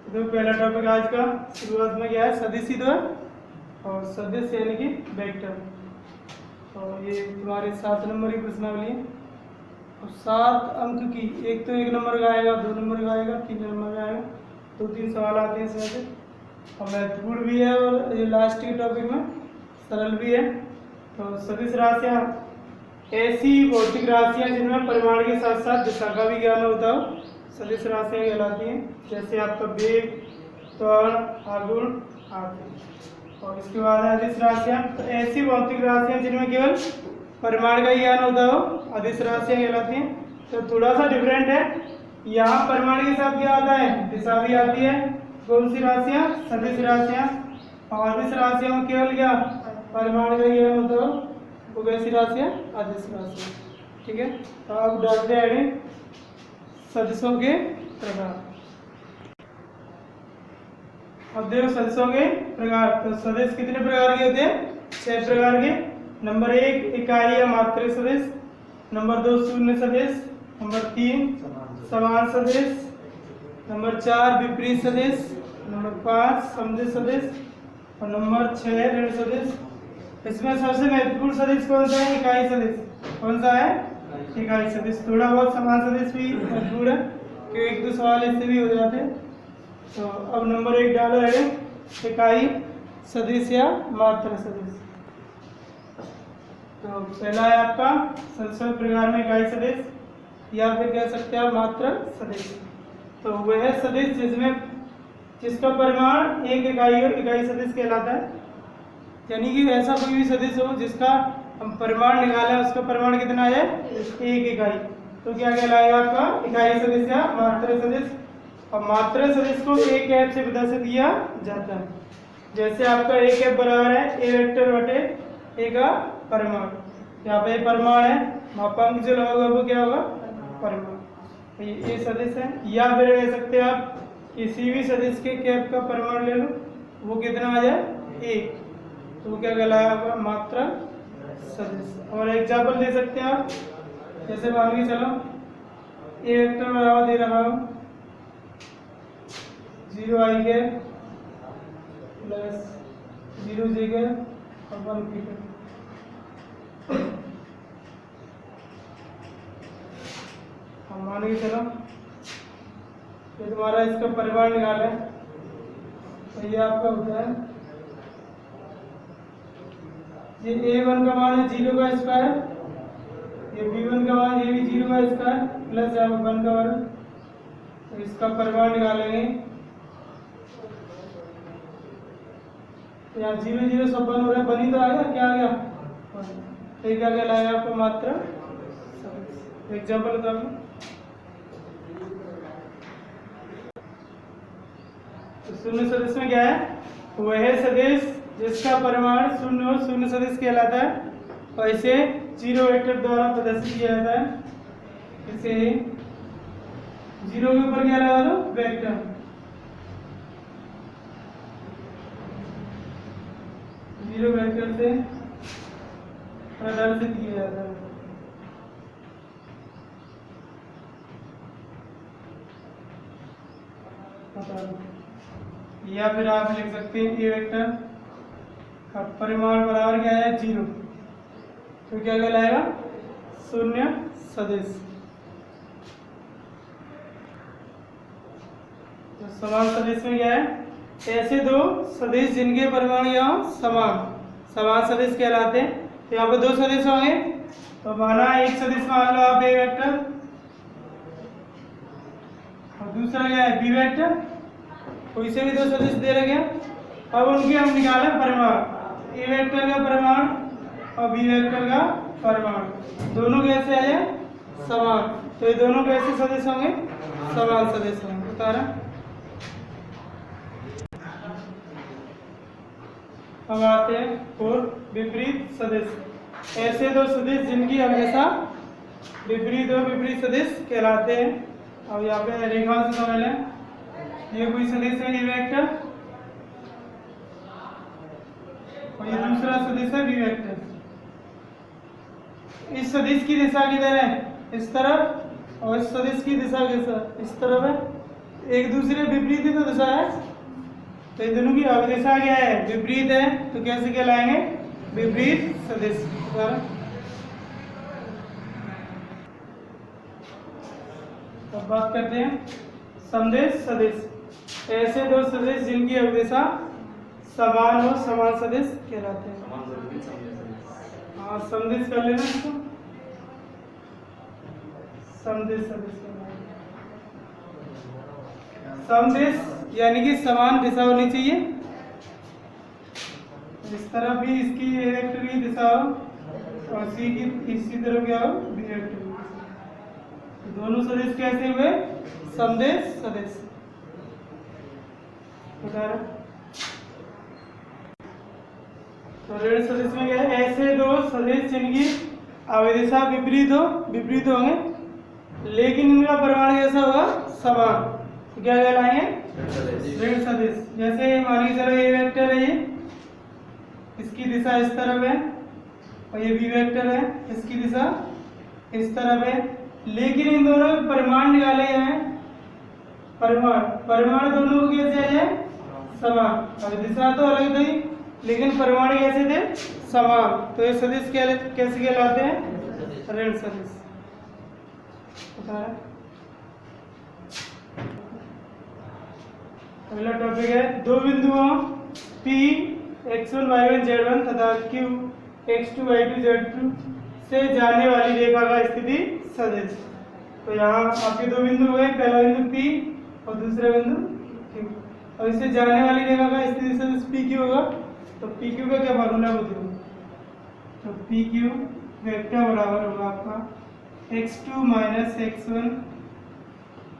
तो पहला टॉपिक आज का शुरुआत में क्या है, सदिश द्वय और सदिश यानी कि वेक्टर। और ये तुम्हारे 7 नंबर की प्रश्नावली है और 7 अंक की, एक तो 1 नंबर का आएगा, 2 नंबर का आएगा, 3 नंबर का आएगा, 2-3 सवाल आते हैं इसमें से और महत्वपूर्ण भी है और ये लास्ट के टॉपिक में सरल भी है। तो सदिश राशियाँ ऐसी भौतिक राशियाँ जिनमें परिमाण के साथ साथ दिशा का भी ज्ञान होता हो सदिश राशियाँ कहलाती हैं, जैसे आपका वेग, त्वरण, आघूर्ण आदि। और इसके बाद है अदिश राशियाँ, तो ऐसी भौतिक राशियाँ जिनमें केवल परिमाण का ही ज्ञान होता हो अदिश राशियाँ कहलाती हैं। तो थोड़ा सा डिफरेंट है, यहाँ परिमाण के साथ क्या आता है, दिशा भी आती है। कौन सी राशियाँ, सदिश राशियाँ। और अदिश राशियों में केवल क्या परिमाण का ही ज्ञान होता हो, वो कैसी राशियाँ, अदिश राशियाँ। ठीक है, तो अब डालते हैं सदिशों के प्रकार। अब देखो सदिशों के प्रकार, तो सदिश कितने प्रकार के होते हैं, 6 प्रकार के। नंबर 1 इकाई या मात्रक सदिश, नंबर 2 शून्य सदिश, नंबर 3 समान सदिश, नंबर 4 विपरीत सदिश, नंबर 5 समदिश सदिश और नंबर 6 ऋण सदिश। इसमें सबसे महत्वपूर्ण सदिश कौन सा है, इकाई सदिश। कौन सा है, इकाई सदिश। थोड़ा बहुत समान सदिश भी महत्वपूर्ण है क्योंकि 1-2 सवाल इससे भी हो जाते हैं। तो अब नंबर 1 डालो है इकाई सदिश या मात्र सदिश। तो पहला है आपका संस्कृत प्रकार में इकाई सदिश या फिर कह सकते हैं मात्र सदिश। तो वह सदिश जिसका परिमाण 1 इकाई और इकाई सदिश कहलाता है, यानी कि ऐसा कोई भी सदिश हो जिसका हम परिमाण निकालें, उसका परिमाण कितना है, 1 इकाई, तो क्या कहलाएगा आपका इकाई सदिश या मात्र सदिश। और मात्र सदिश को A कैप से प्रदर्शित किया जाता है, जैसे आपका A कैप बराबर है A वेक्टर बटे A का परिमाण। यहाँ पे परिमाण है, मापांक जो लगा होगा वो क्या होगा, परिमाण। तो ये A सदिश है। या फिर कह सकते हैं आप किसी भी सदिश के कैप का परिमाण ले लो, वो कितना आ जाए 1, तो वो क्या कहलाएगा आपका मात्र सदिश। और एग्जाम्पल दे सकते हैं आप, जैसे मान के चलो A वेक्टर बराबर दे रहा हूँ 0i के प्लस 0j के और 1k के। हम मान के चलो ये तुम्हारा इसका परिमाण निकाला है, तो ये आपका होता है ये a1 का मान है 0 का स्क्वायर, ये b1 का मान ये भी 0 का स्क्वायर प्लस यहाँ 1 का वर्ग। तो इसका परिमाण निकालेंगे, तो यहाँ 0 सब 1 हो रहा है, 1 ही तो आ गया, क्या आ गया, तो क्या कहलाएगा आपको मात्र सदिश। एग्जाम्पल बताओ, तो शून्य सदिश में क्या है, वह सदिश जिसका परिमाण 0 और शून्य सदिश कहलाता है और इसे 0 वेक्टर द्वारा प्रदर्शित किया जाता है। इसे 0 के ऊपर क्या लगा दो, वेक्टर, 0 वेक्टर से प्रदर्शित किया जाता है। या फिर आप लिख सकते हैं ए वेक्टर का परिमाण बराबर क्या है 0, तो क्या कहलाएगा शून्य सदिश। तो समान सदिश में क्या है, ऐसे 2 सदिश जिनके परिमाण यहाँ समान सदिश कहलाते हैं। तो यहाँ पे 2 सदिश होंगे, तो माना एक सदिश मान लो आप ए वेक्टर और दूसरा क्या है बी वेक्टर, तो इसे भी 2 सदिश दे रखे हैं। अब उनके हम निकालें परिमाण, ए वेक्टर का परिमाण और बी वेक्टर का परिमाण, दोनों कैसे आए समान, तो ये दोनों कैसे सदिश होंगे, समान सदिश होंगे। बता रहा अब आते हैं और विपरीत सदिश, ऐसे 2 सदिश जिनकी हमेशा विपरीत और विपरीत सदिश कहलाते हैं। अब यहाँ पे रेखा से समझ लें, ये कोई सदिश है ए वेक्टर और ये दूसरा सदिश है बी वेक्टर। इस सदिश की दिशा किधर है, इस तरफ, और इस सदिश की दिशा इस तरफ है। एक दूसरे विपरीत ही तो दिशा है, तो इन दोनों की अवदिशा क्या है, विपरीत है, तो कैसे कहलाएंगे, विपरीत सदिश। अब बात करते हैं समदेश सदिश। ऐसे दो सदिश जिनकी अवदिशा समान हो समान सदिश कहलाते हैं। हाँ समदेश कर लेना इसको, समदेश सदिश कहलाते हैं। समदेश यानी कि समान दिशा होनी चाहिए, इस तरफ भी इसकी ए वेक्टर की दिशा हो और सी की इसी तरफ क्या हो, बी वेक्टर की। दोनों सदिश कैसे हुए, समदेश सदिश। उदाहरण तो ऋण सदिश में क्या है, ऐसे दो सदिश जिनकी अवदिशा विपरीत होंगे लेकिन इनका परिमाण कैसा होगा, समान, तो क्या कहलाएंगे, ऋण सदिश। जैसे मान के चलो ये वेक्टर है, ये इसकी दिशा इस तरफ है और ये बी वेक्टर है, इसकी दिशा इस तरफ है, लेकिन इन दोनों के परिमाण निकाले हैं, परिमाण दोनों को कैसे आ जाए, समान। अब दिशा तो अलग थी लेकिन परिमाण कैसे थे, समान, तो ये सदिश कैसे कहलाते हैं, ऋण सदिश। अगला टॉपिक है दो बिंदुओं P x1 y1 z1 तथा Q x2 y2 z2 से जाने वाली रेखा का स्थिति सदिश। तो यहाँ आपके दो बिंदु हुए, पहला बिंदु P और दूसरा बिंदु Q, और इससे जाने वाली रेखा का स्थिति सदिश PQ होगा। तो PQ का क्या फॉर्मूला बताओ, तो PQ वेक्टर बराबर होगा आपका x2 minus x1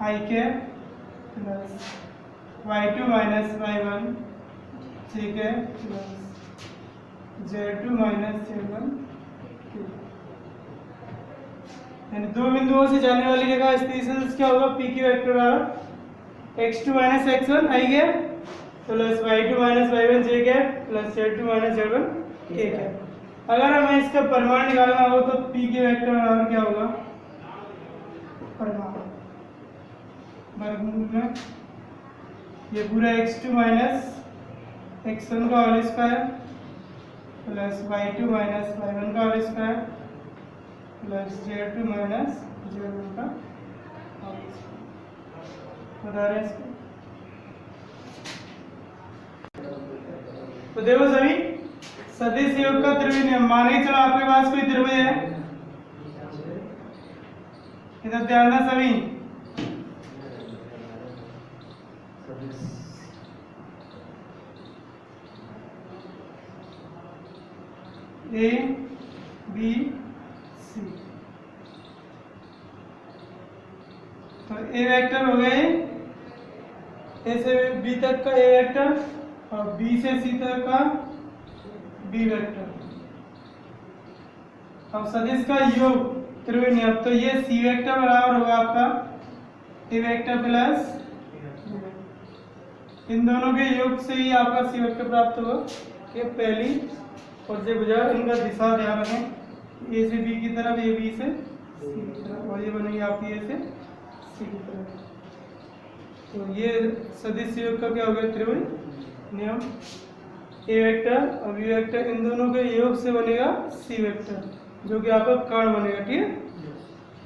i cap plus y2 minus y1 j cap plus z2 minus z1 k। यानी दो बिंदुओं से जाने वाली रेखा स्थिति सदिश क्या होगा, PQ वेक्टर बराबर x2 minus x1 i cap plus y2 minus y1 j cap plus z2 minus z1 k cap. अगर हमें इसका परिमाण निकालना हो तो P के वेक्टर बराबर क्या होगा, परिमाण वर्गमूल में ये पूरा x2 माइनस x1 का whole square plus y2 minus y1 का whole square plus z2 minus z1 का होल स्क्वायर। बता रहे हैं इसको, तो देखो सभी सदिश योग का त्रिभुज नियम। माने चलो आपके पास कोई त्रिभुज है, इधर ध्यान देना सभी, ए बी सी, तो ए वेक्टर हो गए, ए से बी तक का ए वेक्टर और बी से सी तक का बी वेक्टर। अब सदिश का योग त्रिभुज नियम, तो ये सी वेक्टर बराबर होगा आपका ए वेक्टर प्लस, इन दोनों के योग से ही आपका सी वेक्टर प्राप्त होगा। ये पहली और से बुझा, इनका दिशा ध्यान रखें, ए से बी की तरफ, ए बी से सी की तरफ, और ये बनेगी आपकी ए से सी की तरफ। तो ये सदिश योग का क्या हो गया, त्रिभुज नियम। ए वेक्टर और बी वेक्टर इन दोनों के योग से बनेगा सी वेक्टर, जो कि आपका कर्ण बनेगा, ठीक है,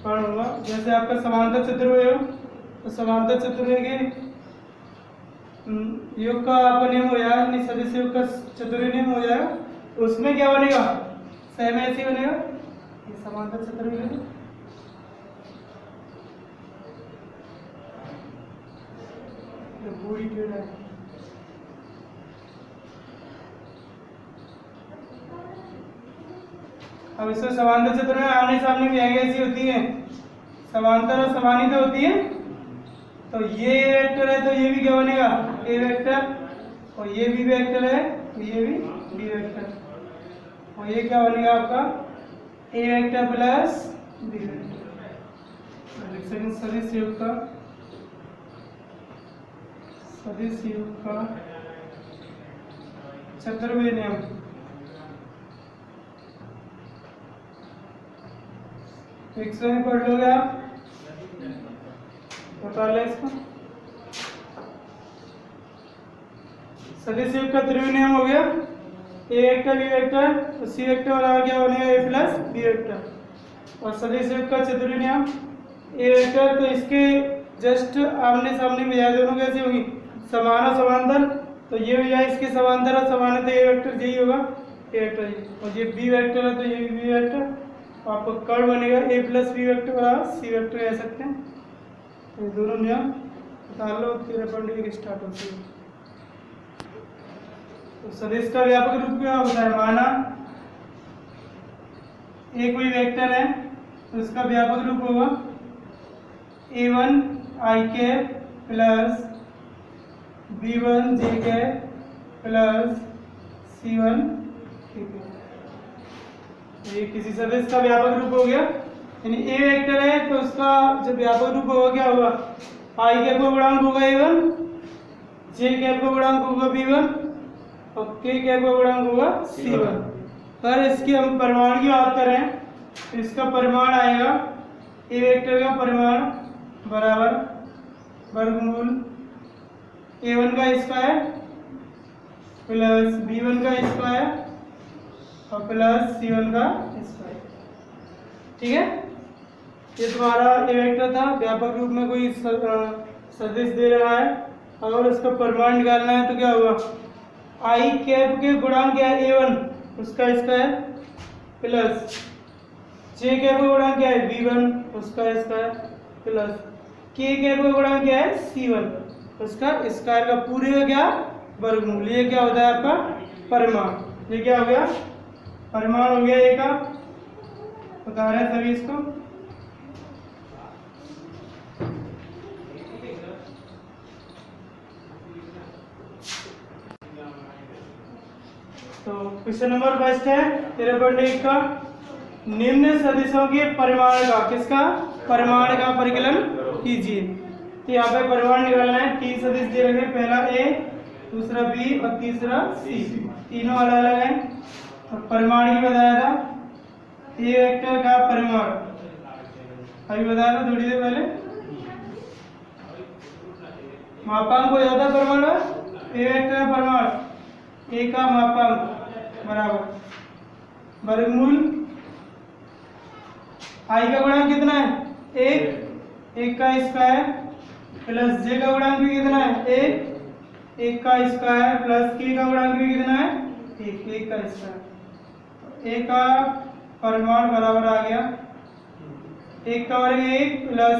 कर्ण होगा। जैसे आपका समांतर चतुर्भुज हो, तो समांतर चतुर्भुज के योग का आपका नियम हो जाएगा, नहीं सदिश योग का चतुर्भुज नियम हो जाएगा, तो उसमें क्या बनेगा, सेम ऐसे बनेगा, ये समांतर चतुर्भुज है। पूरी टेढ़ा है, अब इसमें समांतर चतुर्भुज में आमने सामने भी आगे ऐसी होती है, समांतर और समानी तो होती है। तो ये ए वेक्टर है तो ये भी क्या बनेगा, ए वेक्टर, और ये भी वेक्टर है तो ये भी बी वेक्टर, और ये क्या बनेगा आपका ए वेक्टर प्लस बी वेक्टर। सदिश योग का चतुर्भुज नियम। एक में पढ़ लोगे आप, बता ले इसको। सदिश युग्म का त्रिविमीय नियम हो गया, ए वेक्टर बी वेक्टर तो सी वेक्टर बराबर क्या बनेगा ए प्लस बी वेक्टर। और सदिश युग्म का चतुर्विमीय नियम ए वेक्टर तो इसके जस्ट आमने सामने में जाए, दोनों कैसे होगी समान और समांतर, तो ये हो जाए इसके समांतर और समान, तो ए वेक्टर यही होगा ए वेक्टर ये, और ये बी वेक्टर है तो ये बी वेक्टर, आपको कर्ण बनेगा ए प्लस बी वेक्टर बराबर सी वेक्टर कह सकते हैं। तो ये दोनों नियम उतार लो, 13.1 स्टार्ट होती है। तो सदिश का व्यापक रूप क्या होता है, माना एक कोई वेक्टर है तो उसका व्यापक रूप होगा a1 i cap plus b1 j cap plus c1 k cap. ये किसी सदिश का व्यापक रूप हो गया, यानी ए वेक्टर है तो उसका जो व्यापक रूप होगा क्या होगा, i कैप का गुणांक होगा a1, j कैप का गुणांक होगा b1 और k कैप का गुणांक होगा c1। अगर इसकी हम परिमाण की बात करें तो इसका परिमाण आएगा ए वेक्टर का परिमाण बराबर वर्गमूल a1 का स्क्वायर प्लस b1 का स्क्वायर और प्लस c1 का स्क्वायर। ठीक है, ये तुम्हारा ए वेक्टर था। व्यापक रूप में कोई सदिश दे रहा है और उसका परिमाण निकालना है तो क्या होगा, आई कैप के गुणांक क्या है a1 उसका स्क्वायर प्लस जे कैप का गुणांक क्या है b1 उसका स्क्वायर प्लस के कैप का गुणांक क्या है c1 उसका स्क्वायर का पूरे का क्या वर्गमूल। ये क्या होता है आपका परिमाण। ये क्या हो गया, परिमाण हो गया ए का, बता रहे हैं सभी इसको। तो क्वेश्चन नंबर फर्स्ट है 13.1 का, निम्न सदिशों के परिमाण का, किसका परिमाण का परिकलन कीजिए। तो यहाँ पे परिमाण निकालना है, 3 सदिश दे रखे, पहला ए, दूसरा बी और तीसरा सी, तीनों अलग अलग हैं। और परिमाण की बताया था, ए वेक्टर का परिमाण अभी बताया था थोड़ी देर पहले, मापांक हो जाता है परिमाण, ए वेक्टर का परिमाण ए का मापांक बराबर वर्गमूल आई का गुणांक कितना है 1 का स्क्वायर प्लस जे का गुणांक भी कितना है 1 का स्क्वायर प्लस के का गुणांक भी कितना है 1 का स्क्वायर। ए का परिमाण बराबर आ गया 1 का वर्ग 1 प्लस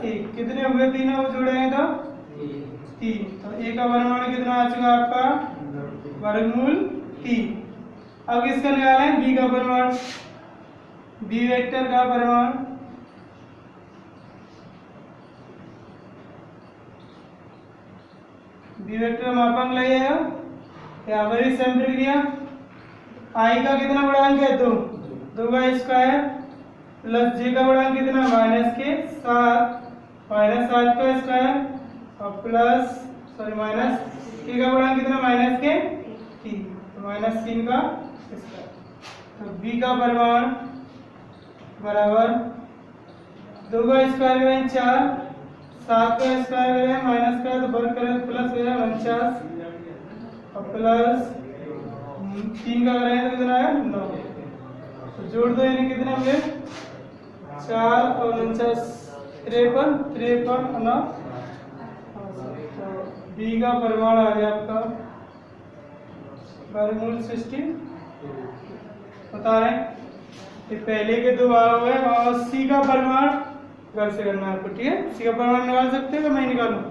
1 कितने हुए, तीनों जोड़े हैं तो 3। तो ए का परिमाण कितना आ चुका आपका वर्गमूल 3। अब इसका निकालें बी का परिमाण, बी वेक्टर का परिमाण बी वेक्टर मापांक लगेगा, यहाँ पर भी सेम प्रक्रिया। आई का कितना गुणांक है 2 का स्क्वायर प्लस जे का गुणांक कितना -7 का स्क्वायर और प्लस माइनस के का गुणांक कितना -3 तो -3 का स्क्वायर। तो बी का परिमाण बराबर 2 का स्क्वायर करें 4, 7 का स्क्वायर करें माइनस का तो वर्ग करें प्लस हो जाए 49 और प्लस 3 का करें तो कितना है 9। तो जोड़ दो, यानी कितने हुए 4 और 49 53 और 9। बी का परिमाण आ गया आपका वर्गमूल 60। बता रहे हैं कि पहले के 2 भाग हो गए, और सी का परिमाण घर से करना है आपको। ठीक है, सी का परिमाण निकाल सकते हो, मैं निकालूं।